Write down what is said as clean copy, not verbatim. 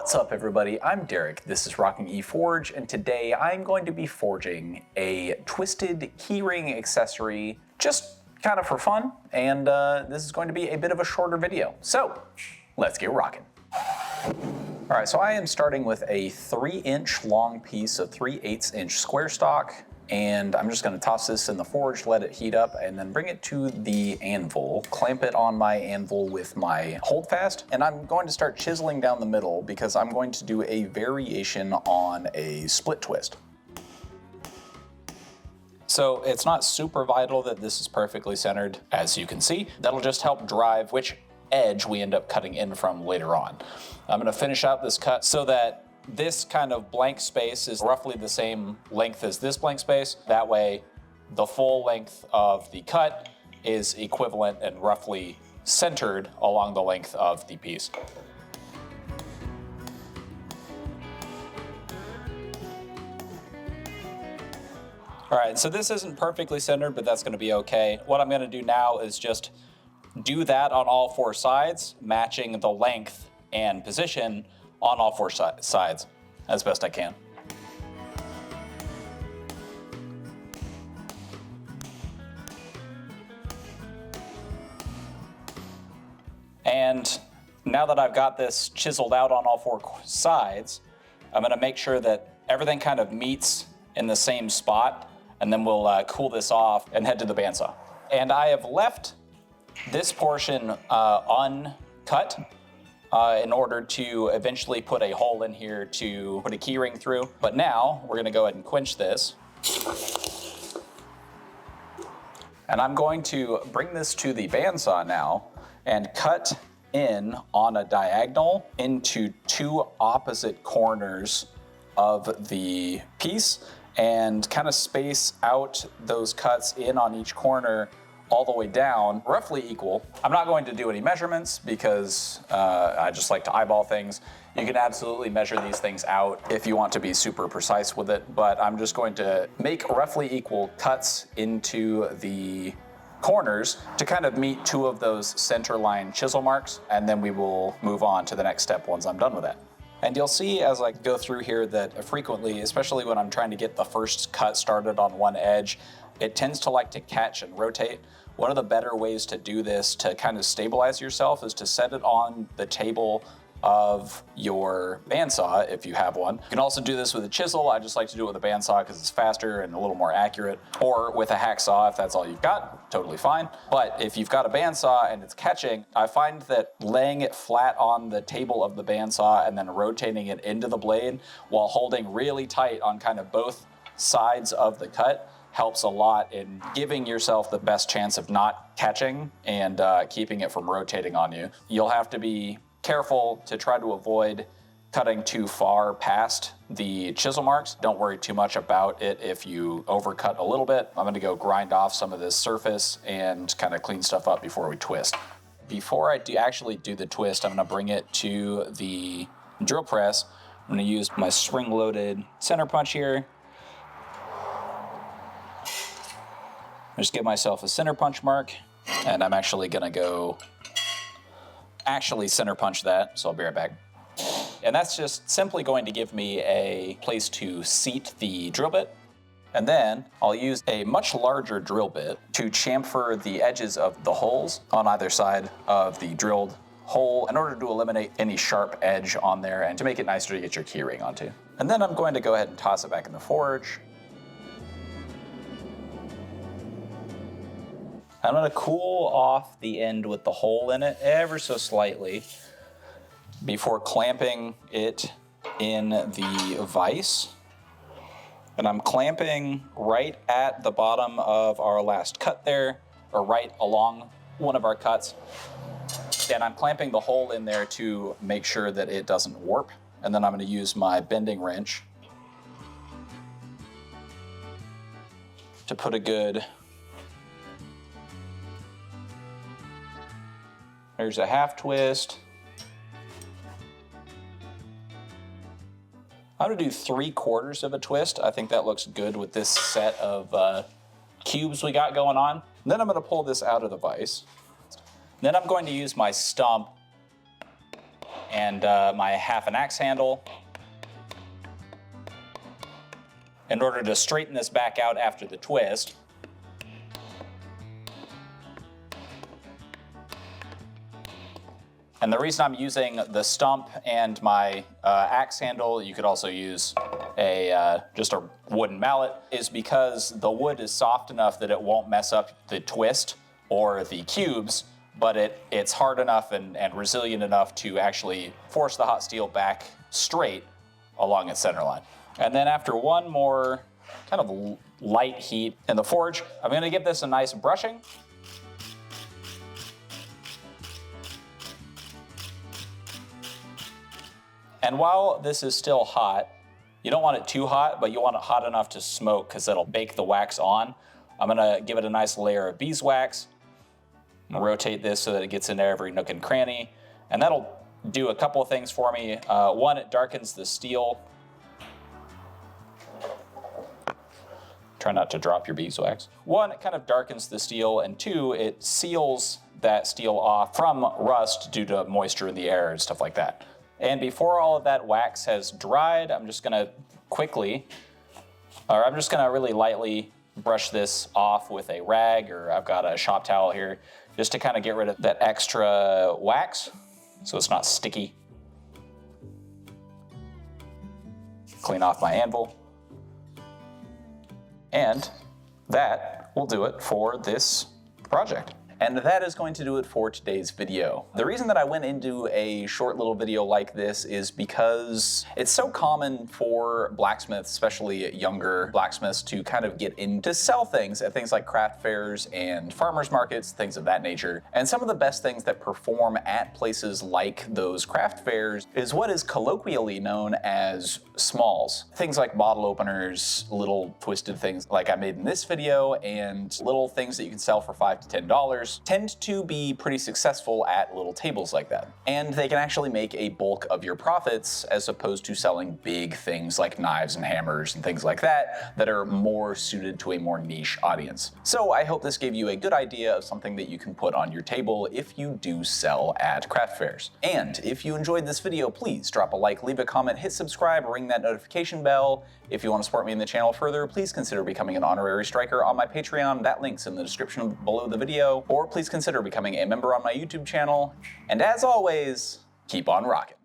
What's up everybody, I'm Derek, this is Rocking eForge, and today I'm going to be forging a twisted keyring accessory just kind of for fun, and this is going to be a bit of a shorter video. So, let's get rocking. Alright, so I am starting with a 3-inch long piece of 3/8 inch square stock, and I'm just going to toss this in the forge, let it heat up, and then bring it to the anvil, clamp it on my anvil with my holdfast, and I'm going to start chiseling down the middle because I'm going to do a variation on a split twist. So it's not super vital that this is perfectly centered, as you can see. That'll just help drive which edge we end up cutting in from later on. I'm going to finish out this cut so that this kind of blank space is roughly the same length as this blank space. That way, the full length of the cut is equivalent and roughly centered along the length of the piece. All right, so this isn't perfectly centered, but that's going to be okay. What I'm going to do now is just do that on all 4 sides, matching the length and position on all 4 sides as best I can. And now that I've got this chiseled out on all 4 sides, I'm going to make sure that everything kind of meets in the same spot, and then we'll cool this off and head to the bandsaw. And I have left this portion uncut in order to eventually put a hole in here to put a keyring through. But now we're gonna go ahead and quench this. And I'm going to bring this to the bandsaw now and cut in on a diagonal into 2 opposite corners of the piece and kind of space out those cuts in on each corner all the way down, roughly equal. I'm not going to do any measurements because I just like to eyeball things. You can absolutely measure these things out if you want to be super precise with it, but I'm just going to make roughly equal cuts into the corners to kind of meet 2 of those center line chisel marks, and then we will move on to the next step once I'm done with that. And you'll see as I go through here that frequently, especially when I'm trying to get the first cut started on one edge, it tends to like to catch and rotate. One of the better ways to do this to kind of stabilize yourself is to set it on the table of your bandsaw if you have one. You can also do this with a chisel. I just like to do it with a bandsaw because it's faster and a little more accurate, or with a hacksaw if that's all you've got, totally fine. But if you've got a bandsaw and it's catching, I find that laying it flat on the table of the bandsaw and then rotating it into the blade while holding really tight on kind of both sides of the cut helps a lot in giving yourself the best chance of not catching and keeping it from rotating on you. You'll have to be careful to try to avoid cutting too far past the chisel marks. Don't worry too much about it if you overcut a little bit. I'm going to go grind off some of this surface and kind of clean stuff up before we twist. Before I actually do the twist, I'm going to bring it to the drill press. I'm going to use my spring-loaded center punch here. Just give myself a center punch mark, and I'm actually gonna go center punch that, so I'll be right back. And that's just simply going to give me a place to seat the drill bit. And then I'll use a much larger drill bit to chamfer the edges of the holes on either side of the drilled hole in order to eliminate any sharp edge on there and to make it nicer to get your keyring onto. And then I'm going to go ahead and toss it back in the forge. I'm going to cool off the end with the hole in it ever so slightly before clamping it in the vise. And I'm clamping right at the bottom of our last cut there, or right along one of our cuts. And I'm clamping the hole in there to make sure that it doesn't warp. And then I'm going to use my bending wrench to put a good... There's a half twist. I'm gonna do 3/4 of a twist. I think that looks good with this set of cubes we got going on. And then I'm gonna pull this out of the vise. Then I'm going to use my stump and my half an axe handle in order to straighten this back out after the twist. And the reason I'm using the stump and my axe handle, you could also use just a wooden mallet, is because the wood is soft enough that it won't mess up the twist or the cubes, but it's hard enough and resilient enough to actually force the hot steel back straight along its center line. And then after one more kind of light heat in the forge, I'm gonna give this a nice brushing. And while this is still hot, you don't want it too hot, but you want it hot enough to smoke because it'll bake the wax on. I'm gonna give it a nice layer of beeswax. I'm gonna rotate this so that it gets into every nook and cranny. And that'll do a couple of things for me. One, it darkens the steel. Try not to drop your beeswax. One, it kind of darkens the steel, and two, it seals that steel off from rust due to moisture in the air and stuff like that. And before all of that wax has dried, I'm just gonna really lightly brush this off with a rag, or I've got a shop towel here, just to kind of get rid of that extra wax so it's not sticky. Clean off my anvil. And that will do it for this project. And that is going to do it for today's video. The reason that I went into a short little video like this is because it's so common for blacksmiths, especially younger blacksmiths, to kind of get into sell things at things like craft fairs and farmers markets, things of that nature. And some of the best things that perform at places like those craft fairs is what is colloquially known as smalls. Things like bottle openers, little twisted things like I made in this video, and little things that you can sell for $5 to $10 tend to be pretty successful at little tables like that. And they can actually make a bulk of your profits as opposed to selling big things like knives and hammers and things like that that are more suited to a more niche audience. So I hope this gave you a good idea of something that you can put on your table if you do sell at craft fairs. And if you enjoyed this video, please drop a like, leave a comment, hit subscribe, ring that notification bell. If you want to support me in the channel further, please consider becoming an honorary striker on my Patreon. That link's in the description below the video. Or please consider becoming a member on my YouTube channel. And as always, keep on rocking.